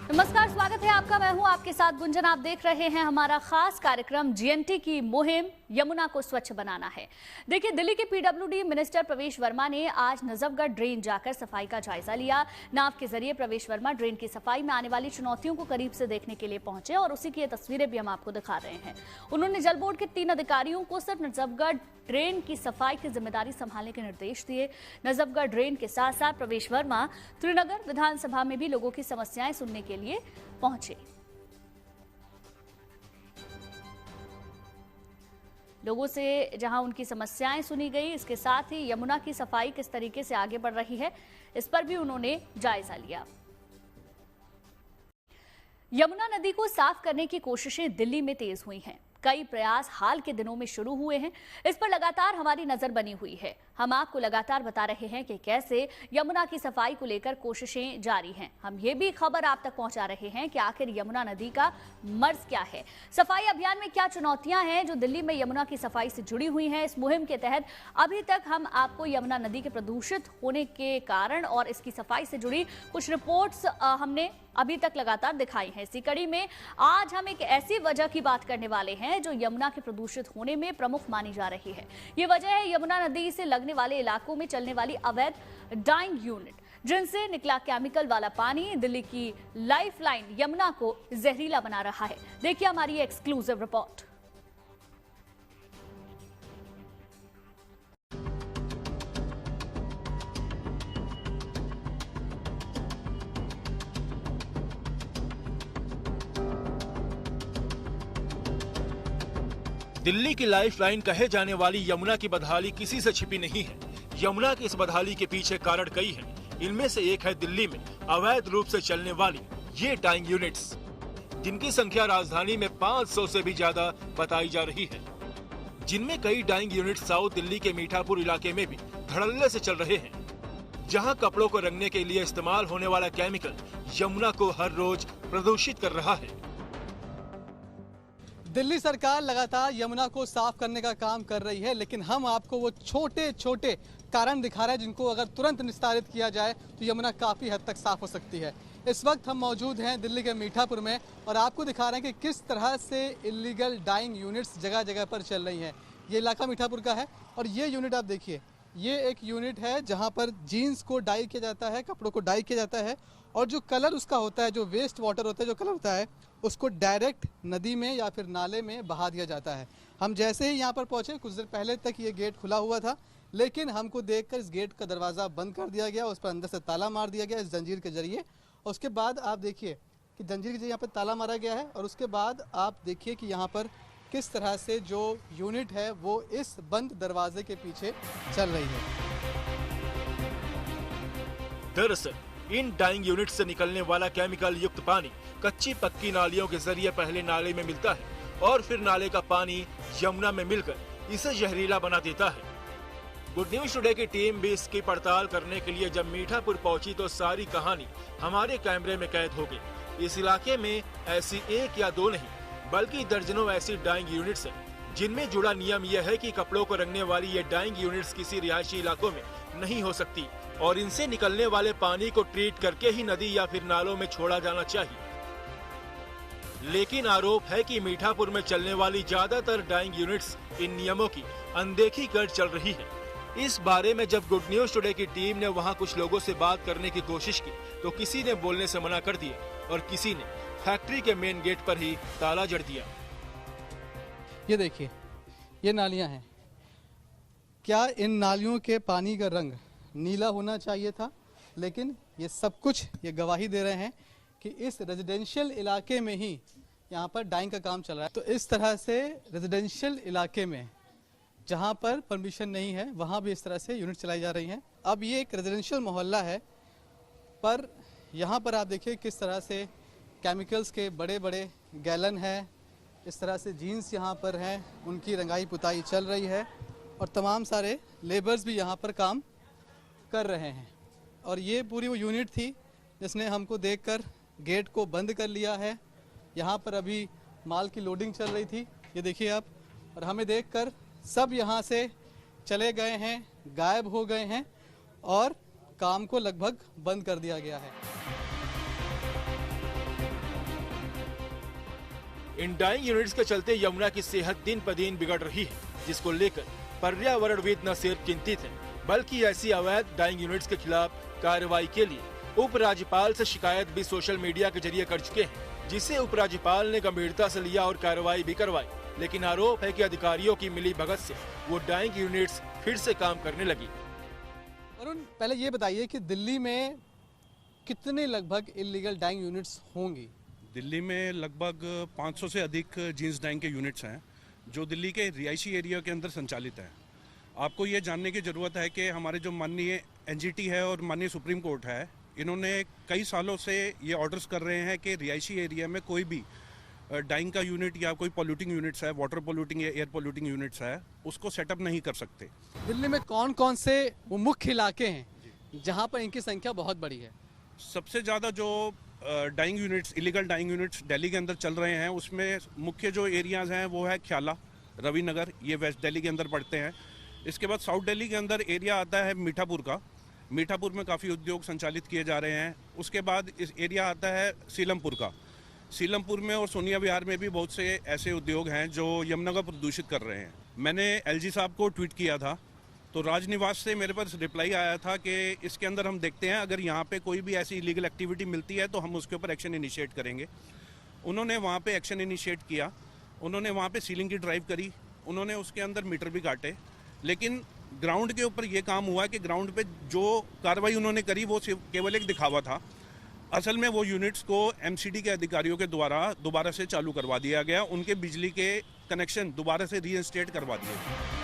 नमस्कार, स्वागत है आपका। मैं हूं आपके साथ गुंजन। आप देख रहे हैं हमारा खास कार्यक्रम जीएनटी की मुहिम यमुना को स्वच्छ बनाना है। देखिए, दिल्ली के पीडब्ल्यूडी मिनिस्टर प्रवेश वर्मा ने आज नजफगढ़ ड्रेन जाकर सफाई का जायजा लिया। नाव के जरिए प्रवेश वर्मा ड्रेन की सफाई में आने वाली चुनौतियों को करीब से देखने के लिए पहुंचे और उसी की ये तस्वीरें भी हम आपको दिखा रहे हैं। उन्होंने जल बोर्ड के 3 अधिकारियों को सिर्फ नजफगढ़ ड्रेन की सफाई की जिम्मेदारी संभालने के निर्देश दिए। नजफगढ़ ड्रेन के साथ साथ प्रवेश वर्मा त्रिनगर विधानसभा में भी लोगों की समस्याएं सुनने के लिए पहुंचे। लोगों से जहां उनकी समस्याएं सुनी गई, इसके साथ ही यमुना की सफाई किस तरीके से आगे बढ़ रही है, इस पर भी उन्होंने जायजा लिया। यमुना नदी को साफ करने की कोशिशें दिल्ली में तेज हुई हैं। कई प्रयास हाल के दिनों में शुरू हुए हैं। इस पर लगातार हमारी नजर बनी हुई है। हम आपको लगातार बता रहे हैं कि कैसे यमुना की सफाई को लेकर कोशिशें जारी हैं। हम ये भी खबर आप तक पहुंचा रहे हैं कि आखिर यमुना नदी का मर्ज क्या है, सफाई अभियान में क्या चुनौतियां हैं जो दिल्ली में यमुना की सफाई से जुड़ी हुई हैं। इस मुहिम के तहत अभी तक हम आपको यमुना नदी के प्रदूषित होने के कारण और इसकी सफाई से जुड़ी कुछ रिपोर्ट्स हमने अभी तक लगातार दिखाई है। इसी कड़ी में आज हम एक ऐसी वजह की बात करने वाले हैं जो यमुना के प्रदूषित होने में प्रमुख मानी जा रही है। ये वजह है यमुना नदी से लगने वाले इलाकों में चलने वाली अवैध डाइंग यूनिट, जिनसे निकला केमिकल वाला पानी दिल्ली की लाइफलाइन यमुना को जहरीला बना रहा है। देखिए हमारी एक्सक्लूसिव रिपोर्ट। दिल्ली की लाइफलाइन कहे जाने वाली यमुना की बदहाली किसी से छिपी नहीं है। यमुना की इस बदहाली के पीछे कारण कई हैं। इनमें से एक है दिल्ली में अवैध रूप से चलने वाली ये डाइंग यूनिट्स, जिनकी संख्या राजधानी में 500 से भी ज्यादा बताई जा रही है। जिनमें कई डाइंग यूनिट साउथ दिल्ली के मीठापुर इलाके में भी धड़ल्ले से चल रहे हैं, जहां कपड़ों को रंगने के लिए इस्तेमाल होने वाला केमिकल यमुना को हर रोज प्रदूषित कर रहा है। दिल्ली सरकार लगातार यमुना को साफ करने का काम कर रही है, लेकिन हम आपको वो छोटे छोटे कारण दिखा रहे हैं जिनको अगर तुरंत निस्तारित किया जाए तो यमुना काफ़ी हद तक साफ हो सकती है। इस वक्त हम मौजूद हैं दिल्ली के मीठापुर में और आपको दिखा रहे हैं कि किस तरह से इलीगल डाइंग यूनिट्स जगह जगह पर चल रही हैं। ये इलाका मीठापुर का है और ये यूनिट आप देखिए, ये एक यूनिट है जहाँ पर जीन्स को डाई किया जाता है, कपड़ों को डाई किया जाता है और जो कलर उसका होता है, जो वेस्ट वाटर होता है, जो कलर होता है, उसको डायरेक्ट नदी में या फिर नाले में बहा दिया जाता है। हम जैसे ही यहाँ पर पहुँचे, कुछ देर पहले तक ये गेट खुला हुआ था, लेकिन हमको देखकर इस गेट का दरवाज़ा बंद कर दिया गया, उस पर अंदर से ताला मार दिया गया इस जंजीर के जरिए। उसके बाद आप देखिए कि जंजीर के जरिए यहाँ पर ताला मारा गया है और उसके बाद आप देखिए कि यहाँ पर किस तरह से जो यूनिट है वो इस बंद दरवाजे के पीछे चल रही है। दरअसल इन डाइंग यूनिट से निकलने वाला केमिकल युक्त पानी कच्ची पक्की नालियों के जरिए पहले नाले में मिलता है और फिर नाले का पानी यमुना में मिलकर इसे जहरीला बना देता है। गुड न्यूज टुडे की टीम भी इसकी पड़ताल करने के लिए जब मीठापुर पहुंची तो सारी कहानी हमारे कैमरे में कैद हो गई। इस इलाके में ऐसी एक या दो नहीं बल्कि दर्जनों ऐसी डाइंग यूनिट्स हैं, जिनमें जुड़ा नियम यह है कि कपड़ों को रंगने वाली ये डाइंग यूनिट्स किसी रिहायशी इलाकों में नहीं हो सकती और इनसे निकलने वाले पानी को ट्रीट करके ही नदी या फिर नालों में छोड़ा जाना चाहिए। लेकिन आरोप है कि मीठापुर में चलने वाली ज्यादातर डाइंग यूनिट्स इन नियमों की अनदेखी कर चल रही है। इस बारे में जब गुड न्यूज टुडे की टीम ने वहां कुछ लोगों से बात करने की कोशिश की तो किसी ने बोलने से मना कर दिया और किसी ने फैक्ट्री के मेन गेट पर ही ताला जड़ दिया। ये देखिए, ये नालियां हैं। क्या इन नालियों के पानी का रंग नीला होना चाहिए था? लेकिन ये सब कुछ ये गवाही दे रहे हैं कि इस रेजिडेंशियल इलाके में ही यहाँ पर डाइंग का काम चल रहा है। तो इस तरह से रेजिडेंशियल इलाके में जहाँ पर परमिशन नहीं है वहाँ भी इस तरह से यूनिट चलाई जा रही हैं। अब ये एक रेजिडेंशियल मोहल्ला है, पर यहाँ पर आप देखिए किस तरह से केमिकल्स के बड़े बड़े गैलन हैं, इस तरह से जीन्स यहाँ पर हैं, उनकी रंगाई पुताई चल रही है और तमाम सारे लेबर्स भी यहाँ पर काम कर रहे हैं। और ये पूरी वो यूनिट थी जिसने हमको देखकर गेट को बंद कर लिया है। यहाँ पर अभी माल की लोडिंग चल रही थी, ये देखिए आप, और हमें देखकर सब यहाँ से चले गए हैं, गायब हो गए हैं और काम को लगभग बंद कर दिया गया है। इन डाइंग यूनिट्स के चलते यमुना की सेहत दिन ब दिन बिगड़ रही है, जिसको लेकर पर्यावरणविद न सिर्फ चिंतित है बल्कि ऐसी अवैध डाइंग यूनिट्स के खिलाफ कार्रवाई के लिए उपराज्यपाल से शिकायत भी सोशल मीडिया के जरिए कर चुके हैं, जिसे उपराज्यपाल ने गंभीरता से लिया और कार्रवाई भी करवाई। लेकिन आरोप है कि अधिकारियों की मिली भगत से वो डाइंग यूनिट्स फिर से काम करने लगी। वरुण, पहले ये बताइए कि दिल्ली में कितने लगभग इलीगल डाइंग यूनिट्स होंगी? दिल्ली में लगभग 500 से अधिक जींस डाइंग के यूनिट्स हैं जो दिल्ली के रिहायशी एरिया के अंदर संचालित हैं। आपको ये जानने की ज़रूरत है कि हमारे जो माननीय एनजीटी है और माननीय सुप्रीम कोर्ट है, इन्होंने कई सालों से ये ऑर्डर्स कर रहे हैं कि रिहायशी एरिया में कोई भी डाइंग का यूनिट या कोई पोल्यूटिंग यूनिट्स है, वाटर पोल्यूटिंग या एयर पोल्यूटिंग यूनिट्स है, उसको सेटअप नहीं कर सकते। दिल्ली में कौन कौन से वो मुख्य इलाके हैं जहाँ पर इनकी संख्या बहुत बड़ी है? सबसे ज़्यादा जो dyeing units, illegal dyeing units Delhi के अंदर चल रहे हैं, उसमें मुख्य जो एरियाज़ हैं वो है ख्याला, रवि नगर, ये वेस्ट दिल्ली के अंदर पड़ते हैं। इसके बाद साउथ दिल्ली के अंदर एरिया आता है मीठापुर का, मीठापुर में काफ़ी उद्योग संचालित किए जा रहे हैं। उसके बाद इस एरिया आता है सीलमपुर का, सीलमपुर में और सोनिया विहार में भी बहुत से ऐसे उद्योग हैं जो यमुना को प्रदूषित कर रहे हैं। मैंने एलजी साहब को ट्वीट किया था तो राजनिवास से मेरे पास रिप्लाई आया था कि इसके अंदर हम देखते हैं, अगर यहाँ पे कोई भी ऐसी इलीगल एक्टिविटी मिलती है तो हम उसके ऊपर एक्शन इनिशिएट करेंगे। उन्होंने वहाँ पे एक्शन इनिशिएट किया, उन्होंने वहाँ पे सीलिंग की ड्राइव करी, उन्होंने उसके अंदर मीटर भी काटे, लेकिन ग्राउंड के ऊपर ये काम हुआ कि ग्राउंड पे जो कार्रवाई उन्होंने करी वो सिर्फ केवल एक दिखावा था। असल में वो यूनिट्स को एमसीडी के अधिकारियों के द्वारा दोबारा से चालू करवा दिया गया, उनके बिजली के कनेक्शन दोबारा से रीइंस्टेट करवा दिए।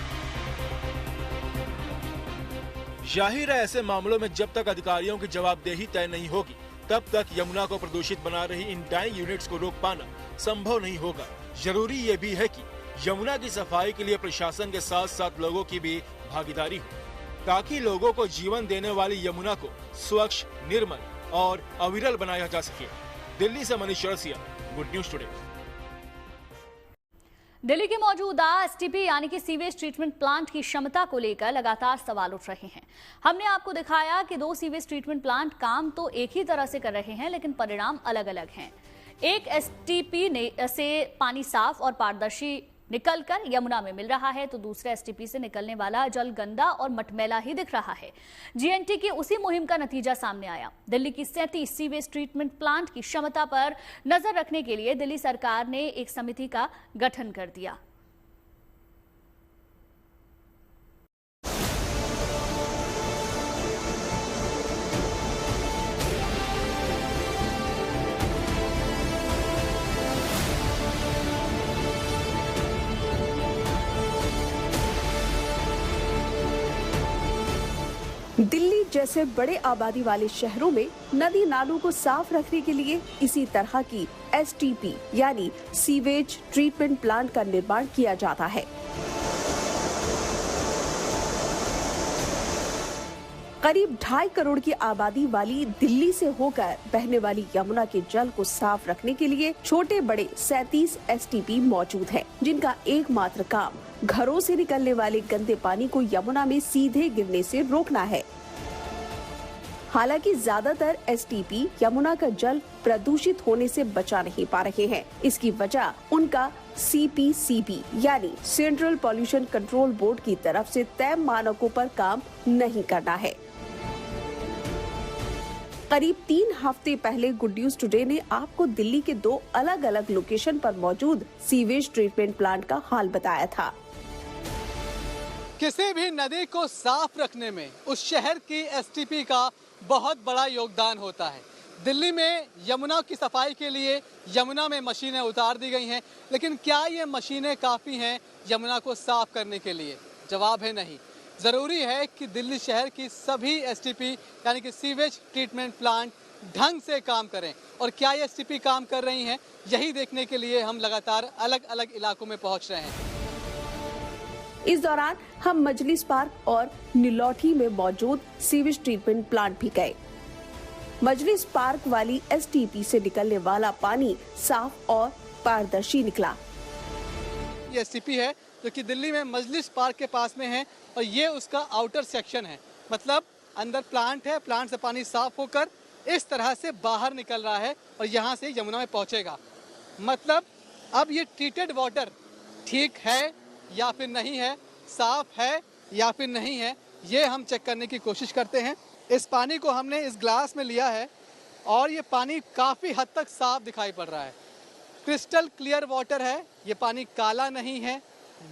जाहिर है ऐसे मामलों में जब तक अधिकारियों की जवाबदेही तय नहीं होगी तब तक यमुना को प्रदूषित बना रही इन डाइंग यूनिट्स को रोक पाना संभव नहीं होगा। जरूरी ये भी है कि यमुना की सफाई के लिए प्रशासन के साथ साथ लोगों की भी भागीदारी हो, ताकि लोगों को जीवन देने वाली यमुना को स्वच्छ, निर्मल और अविरल बनाया जा सके। दिल्ली से Manish Chaurasia, good news today. Delhi के मौजूदा एसटीपी यानी कि सीवेज ट्रीटमेंट प्लांट की क्षमता को लेकर लगातार सवाल उठ रहे हैं। हमने आपको दिखाया कि 2 सीवेज ट्रीटमेंट प्लांट काम तो एक ही तरह से कर रहे हैं, लेकिन परिणाम अलग अलग हैं। एक एसटीपी से पानी साफ और पारदर्शी निकलकर यमुना में मिल रहा है, तो दूसरे एसटीपी से निकलने वाला जल गंदा और मटमैला ही दिख रहा है। जीएनटी की उसी मुहिम का नतीजा सामने आया। दिल्ली की 37 सीवेज ट्रीटमेंट प्लांट की क्षमता पर नजर रखने के लिए दिल्ली सरकार ने एक समिति का गठन कर दिया। दिल्ली जैसे बड़े आबादी वाले शहरों में नदी नालों को साफ रखने के लिए इसी तरह की एसटीपी यानी सीवेज ट्रीटमेंट प्लांट का निर्माण किया जाता है। करीब 2.5 करोड़ की आबादी वाली दिल्ली से होकर बहने वाली यमुना के जल को साफ रखने के लिए छोटे बड़े 37 एसटीपी मौजूद हैं, जिनका एकमात्र काम घरों से निकलने वाले गंदे पानी को यमुना में सीधे गिरने से रोकना है। हालांकि ज्यादातर एसटीपी यमुना का जल प्रदूषित होने से बचा नहीं पा रहे हैं। इसकी वजह उनका सीपीसीबी यानी सेंट्रल पॉल्यूशन कंट्रोल बोर्ड की तरफ से तय मानकों पर काम नहीं करना है। करीब 3 हफ्ते पहले गुड न्यूज टुडे ने आपको दिल्ली के 2 अलग अलग लोकेशन पर मौजूद सीवेज ट्रीटमेंट प्लांट का हाल बताया था। किसी भी नदी को साफ रखने में उस शहर की एसटीपी का बहुत बड़ा योगदान होता है। दिल्ली में यमुना की सफाई के लिए यमुना में मशीनें उतार दी गई हैं, लेकिन क्या ये मशीनें काफ़ी हैं यमुना को साफ करने के लिए? जवाब है नहीं। ज़रूरी है कि दिल्ली शहर की सभी एसटीपी यानी कि सीवेज ट्रीटमेंट प्लांट ढंग से काम करें। और क्या ये एसटीपी काम कर रही हैं, यही देखने के लिए हम लगातार अलग अलग इलाकों में पहुंच रहे हैं। इस दौरान हम मजलिस पार्क और नीलौठी में मौजूद सीवेज ट्रीटमेंट प्लांट भी गए। मजलिस पार्क वाली एसटीपी से निकलने वाला पानी साफ और पारदर्शी निकला। ये एसटीपी है जो कि दिल्ली में मजलिस पार्क के पास में है और ये उसका आउटर सेक्शन है, मतलब अंदर प्लांट है, प्लांट से पानी साफ होकर इस तरह से बाहर निकल रहा है और यहाँ से यमुना में पहुँचेगा। मतलब अब ये ट्रीटेड वाटर ठीक है या फिर नहीं है, साफ है या फिर नहीं है, ये हम चेक करने की कोशिश करते हैं। इस पानी को हमने इस ग्लास में लिया है और ये पानी काफ़ी हद तक साफ दिखाई पड़ रहा है। क्रिस्टल क्लियर वाटर है, ये पानी काला नहीं है,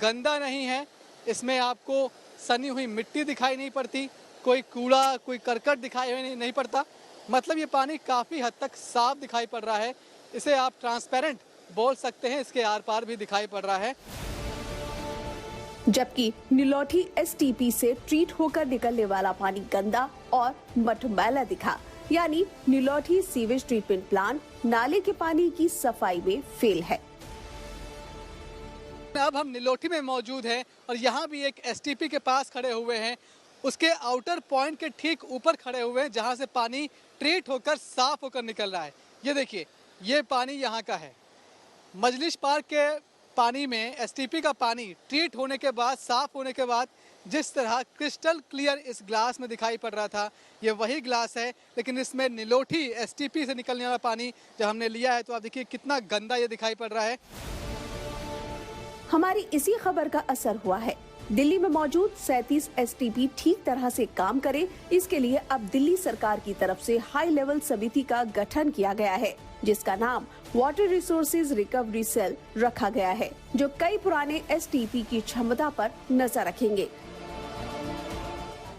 गंदा नहीं है, इसमें आपको सनी हुई मिट्टी दिखाई नहीं पड़ती, कोई कूड़ा कोई करकट दिखाई नहीं पड़ता। मतलब ये पानी काफ़ी हद तक साफ दिखाई पड़ रहा है। इसे आप ट्रांसपेरेंट बोल सकते हैं, इसके आर पार भी दिखाई पड़ रहा है। जबकि नीलोठी एसटीपी से ट्रीट होकर निकलने वाला पानी गंदा और मटमैला दिखा, यानी नीलोठी सीवेज ट्रीटमेंट प्लांट नाले के पानी की सफाई में फेल है। अब हम नीलोठी में मौजूद हैं और यहाँ भी एक एसटीपी के पास खड़े हुए हैं। उसके आउटर पॉइंट के ठीक ऊपर खड़े हुए हैं जहाँ से पानी ट्रीट होकर साफ होकर निकल रहा है। ये देखिए, ये पानी यहाँ का है। मजलिस पार्क के पानी में एसटीपी का पानी ट्रीट होने के बाद, साफ होने के बाद जिस तरह क्रिस्टल क्लियर इस ग्लास में दिखाई पड़ रहा था, ये वही ग्लास है, लेकिन इसमें नीलोठी एसटीपी से निकलने वाला पानी जब हमने लिया है तो आप देखिए कितना गंदा ये दिखाई पड़ रहा है। हमारी इसी खबर का असर हुआ है। दिल्ली में मौजूद 37 एसटीपी ठीक तरह से काम करे, इसके लिए अब दिल्ली सरकार की तरफ से हाई लेवल समिति का गठन किया गया है, जिसका नाम वाटर रिसोर्सेज रिकवरी सेल रखा गया है, जो कई पुराने एसटीपी की क्षमता पर नजर रखेंगे।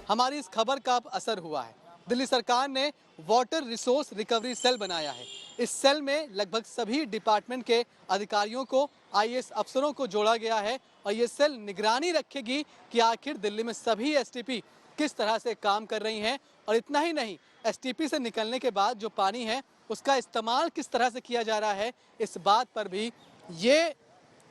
हमारी इस खबर का अब असर हुआ है। दिल्ली सरकार ने वाटर रिसोर्स रिकवरी सेल बनाया है। इस सेल में लगभग सभी डिपार्टमेंट के अधिकारियों को, आईएएस अफसरों को जोड़ा गया है और ये सेल निगरानी रखेगी कि आखिर दिल्ली में सभी एसटीपी किस तरह से काम कर रही हैं। और इतना ही नहीं, एसटीपी से निकलने के बाद जो पानी है उसका इस्तेमाल किस तरह से किया जा रहा है, इस बात पर भी ये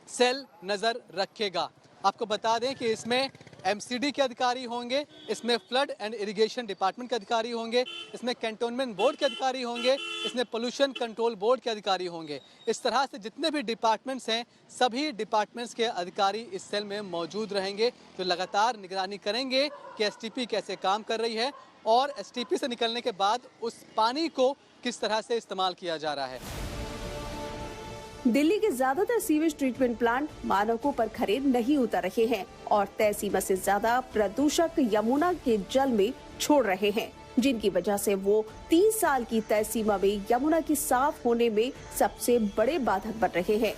सेल नज़र रखेगा। आपको बता दें कि इसमें एमसीडी के अधिकारी होंगे, इसमें फ्लड एंड इरिगेशन डिपार्टमेंट के अधिकारी होंगे, इसमें कैंटोनमेंट बोर्ड के अधिकारी होंगे, इसमें पोल्यूशन कंट्रोल बोर्ड के अधिकारी होंगे। इस तरह से जितने भी डिपार्टमेंट्स हैं, सभी डिपार्टमेंट्स के अधिकारी इस सेल में मौजूद रहेंगे, जो लगातार निगरानी करेंगे कि एसटीपी कैसे काम कर रही है और एसटीपी से निकलने के बाद उस पानी को किस तरह से इस्तेमाल किया जा रहा है। दिल्ली के ज्यादातर सीवेज ट्रीटमेंट प्लांट मानकों पर खरे नहीं उतर रहे हैं और तय सीमा से ज्यादा प्रदूषक यमुना के जल में छोड़ रहे हैं, जिनकी वजह से वो 3 साल की तय सीमा में यमुना की साफ होने में सबसे बड़े बाधक बन रहे हैं।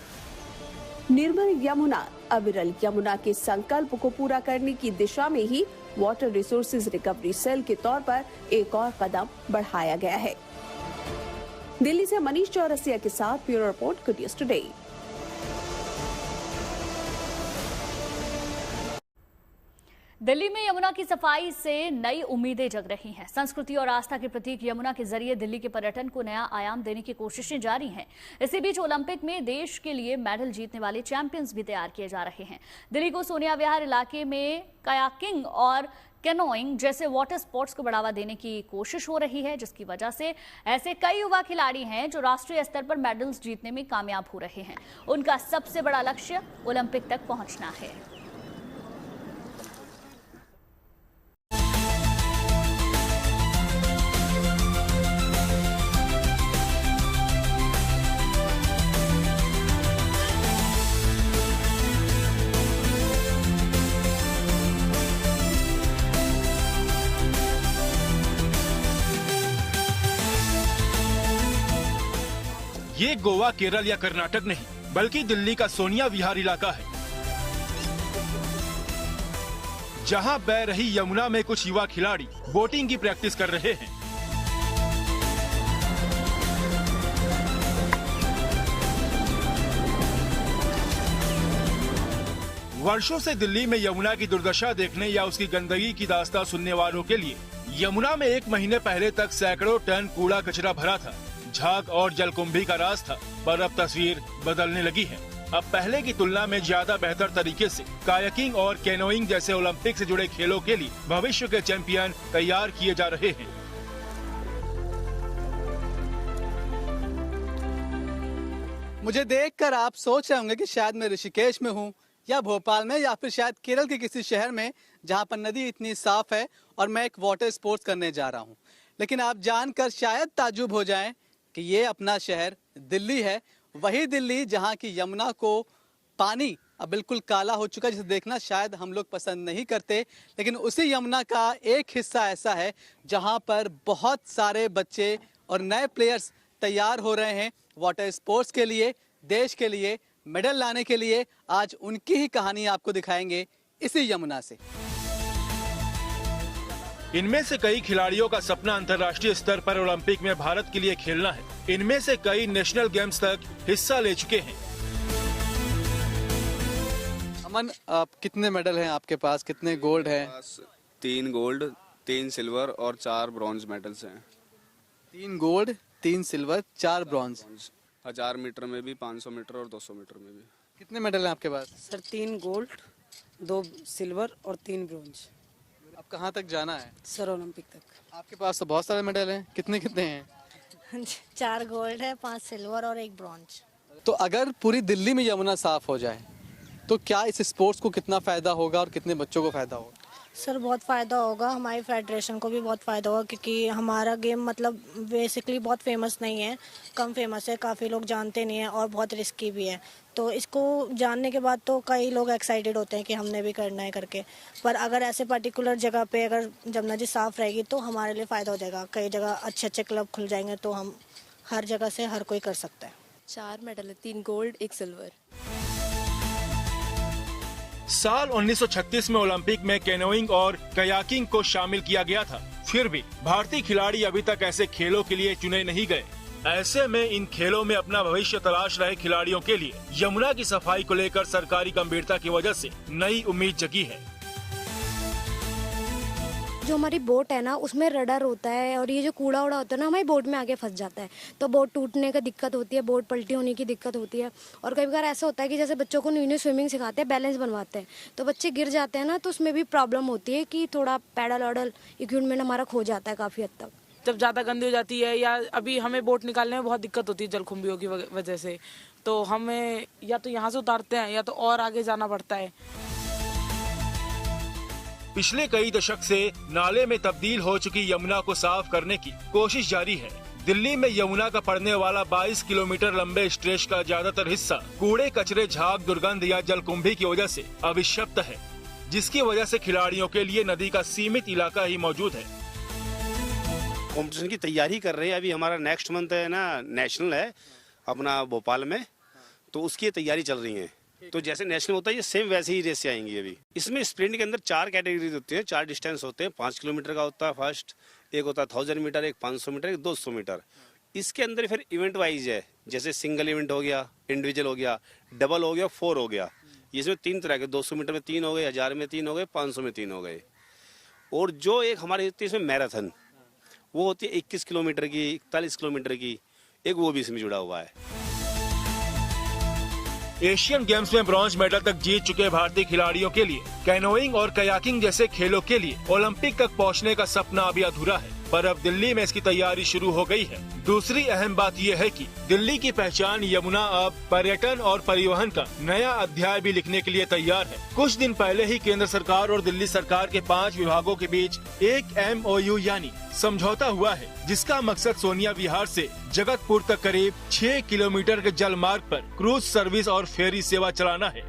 निर्मल यमुना, अविरल यमुना के संकल्प को पूरा करने की दिशा में ही वाटर रिसोर्सेज रिकवरी सेल के तौर पर एक और कदम बढ़ाया गया है। दिल्ली से मनीष चौरसिया के साथ bureau report, good news today. Delhi में यमुना की सफाई से नई उम्मीदें जग रही हैं। संस्कृति और आस्था के प्रतीक यमुना के जरिए दिल्ली के पर्यटन को नया आयाम देने की कोशिशें जारी हैं। इसी बीच ओलंपिक में देश के लिए मेडल जीतने वाले चैंपियंस भी तैयार किए जा रहे हैं। दिल्ली को सोनिया विहार इलाके में कयाकिंग और कैनोइंग जैसे वाटर स्पोर्ट्स को बढ़ावा देने की कोशिश हो रही है, जिसकी वजह से ऐसे कई युवा खिलाड़ी हैं जो राष्ट्रीय स्तर पर मेडल्स जीतने में कामयाब हो रहे हैं। उनका सबसे बड़ा लक्ष्य ओलंपिक तक पहुंचना है। ये गोवा, केरल या कर्नाटक नहीं, बल्कि दिल्ली का सोनिया विहार इलाका है, जहां बह रही यमुना में कुछ युवा खिलाड़ी बोटिंग की प्रैक्टिस कर रहे हैं। वर्षों से दिल्ली में यमुना की दुर्दशा देखने या उसकी गंदगी की दास्तां सुनने वालों के लिए यमुना में 1 महीने पहले तक सैकड़ों टन कूड़ा कचरा भरा था, झाग और जलकुंभी का राज था। पर अब तस्वीर बदलने लगी है। अब पहले की तुलना में ज्यादा बेहतर तरीके से कायाकिंग और कैनोइंग जैसे ओलंपिक से जुड़े खेलों के लिए भविष्य के चैंपियन तैयार किए जा रहे हैं। मुझे देखकर आप सोच रहे होंगे कि शायद मैं ऋषिकेश में हूँ या भोपाल में या फिर शायद केरल के किसी शहर में जहाँ पर नदी इतनी साफ है और मैं एक वाटर स्पोर्ट्स करने जा रहा हूँ। लेकिन आप जानकर शायद ताज्जुब हो जाएं कि ये अपना शहर दिल्ली है वही दिल्ली जहां की यमुना को पानी अब बिल्कुल काला हो चुका है, जिसे देखना शायद हम लोग पसंद नहीं करते, लेकिन उसी यमुना का एक हिस्सा ऐसा है जहां पर बहुत सारे बच्चे और नए प्लेयर्स तैयार हो रहे हैं वाटर स्पोर्ट्स के लिए, देश के लिए मेडल लाने के लिए। आज उनकी ही कहानी आपको दिखाएंगे इसी यमुना से। इनमें से कई खिलाड़ियों का सपना अंतर्राष्ट्रीय स्तर पर ओलंपिक में भारत के लिए खेलना है। इनमें से कई नेशनल गेम्स तक हिस्सा ले चुके हैं। अमन, कितने मेडल हैं आपके पास, कितने गोल्ड हैं? 3 गोल्ड, 3 सिल्वर और 4 ब्रॉन्ज मेडल्स हैं। 3 गोल्ड, 3 सिल्वर, 4 ब्रॉन्ज। 1000 मीटर में भी, 500 मीटर और 200 मीटर में भी। कितने मेडल हैं आपके पास? सर 3 गोल्ड, 2 सिल्वर और 3 ब्रॉन्ज। अब कहाँ तक जाना है? सर ओलंपिक तक। आपके पास तो बहुत सारे मेडल हैं, कितने कितने हैं? 4 गोल्ड है, 5 सिल्वर और 1 ब्रॉन्ज। तो अगर पूरी दिल्ली में यमुना साफ हो जाए तो क्या इस स्पोर्ट्स को कितना फायदा होगा और कितने बच्चों को फायदा होगा? सर बहुत फ़ायदा होगा, हमारी फेडरेशन को भी बहुत फ़ायदा होगा, क्योंकि हमारा गेम मतलब बेसिकली बहुत फेमस नहीं है, कम फेमस है, काफ़ी लोग जानते नहीं हैं और बहुत रिस्की भी है। तो इसको जानने के बाद तो कई लोग एक्साइटेड होते हैं कि हमने भी करना है करके। पर अगर ऐसे पर्टिकुलर जगह पे अगर यमुना जी साफ़ रहेगी तो हमारे लिए फ़ायदा हो जाएगा। कई जगह अच्छे अच्छे क्लब खुल जाएंगे तो हम हर जगह से हर कोई कर सकता है। 4 मेडल है, 3 गोल्ड, 1 सिल्वर। साल 1936 में ओलंपिक में कैनोइंग और कयाकिंग को शामिल किया गया था। फिर भी भारतीय खिलाड़ी अभी तक ऐसे खेलों के लिए चुने नहीं गए। ऐसे में इन खेलों में अपना भविष्य तलाश रहे खिलाड़ियों के लिए यमुना की सफाई को लेकर सरकारी गंभीरता की वजह से नई उम्मीद जगी है। जो हमारी बोट है ना, उसमें रडर होता है और ये जो कूड़ा उड़ा होता है ना, हमारी बोट में आगे फंस जाता है, तो बोट टूटने का दिक्कत होती है, बोट पलटी होने की दिक्कत होती है। और कई बार ऐसा होता है कि जैसे बच्चों को न्यू स्विमिंग सिखाते हैं, बैलेंस बनवाते हैं, तो बच्चे गिर जाते हैं ना, तो उसमें भी प्रॉब्लम होती है कि थोड़ा पैडल वैडल इक्विपमेंट हमारा खो जाता है काफ़ी हद तक। जब ज़्यादा गंदी हो जाती है या अभी हमें बोट निकालने में बहुत दिक्कत होती है जलकुंभियों की वजह से, तो हमें या तो यहाँ से उतारते हैं या तो और आगे जाना पड़ता है। पिछले कई दशक से नाले में तब्दील हो चुकी यमुना को साफ करने की कोशिश जारी है। दिल्ली में यमुना का पड़ने वाला 22 किलोमीटर लंबे स्ट्रेच का ज्यादातर हिस्सा कूड़े कचरे, झाग, दुर्गंध या जलकुंभी की वजह से अभिशप्त है, जिसकी वजह से खिलाड़ियों के लिए नदी का सीमित इलाका ही मौजूद है। कॉम्पिटिशन की तैयारी कर रहे हैं। अभी हमारा नेक्स्ट मंथ है ना, नेशनल है अपना भोपाल में, तो उसकी तैयारी चल रही है। तो जैसे नेशनल होता है, ये सेम वैसे ही रेसें आएंगी। अभी इसमें स्प्रिंट के अंदर 4 कैटेगरीज होती हैं, 4 डिस्टेंस होते हैं। 5 किलोमीटर का होता है फर्स्ट, एक होता है 1000 मीटर, एक 500 मीटर, एक 200 मीटर। इसके अंदर फिर इवेंट वाइज है, जैसे सिंगल इवेंट हो गया, इंडिविजुअल हो गया, डबल हो गया, 4 हो गया। इसमें 3 तरह के, 200 मीटर में 3 हो गए, 1000 में 3 हो गए, 500 में 3 हो गए। और जो एक हमारी होती है इसमें मैराथन, वो होती है 21 किलोमीटर की, 41 किलोमीटर की, एक वो भी इसमें जुड़ा हुआ है। एशियन गेम्स में ब्रॉन्ज मेडल तक जीत चुके भारतीय खिलाड़ियों के लिए कैनोइंग और कयाकिंग जैसे खेलों के लिए ओलंपिक तक पहुंचने का सपना अभी अधूरा है, पर अब दिल्ली में इसकी तैयारी शुरू हो गई है। दूसरी अहम बात यह है कि दिल्ली की पहचान यमुना अब पर्यटन और परिवहन का नया अध्याय भी लिखने के लिए तैयार है। कुछ दिन पहले ही केंद्र सरकार और दिल्ली सरकार के 5 विभागों के बीच एक MOU यानी समझौता हुआ है, जिसका मकसद सोनिया विहार से जगतपुर तक करीब 6 किलोमीटर के जल मार्ग पर क्रूज सर्विस और फेरी सेवा चलाना है।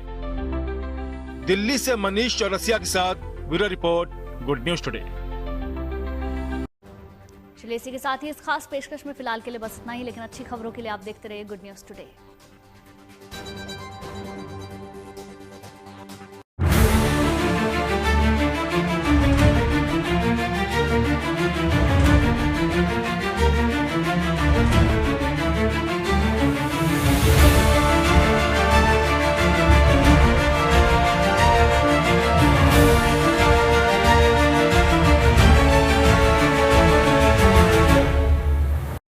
दिल्ली से मनीष चौरसिया के साथ bureau report, good news today. चलिए इसी के साथ ही इस खास पेशकश में फिलहाल के लिए बस इतना ही, लेकिन अच्छी खबरों के लिए आप देखते रहिए गुड न्यूज टुडे।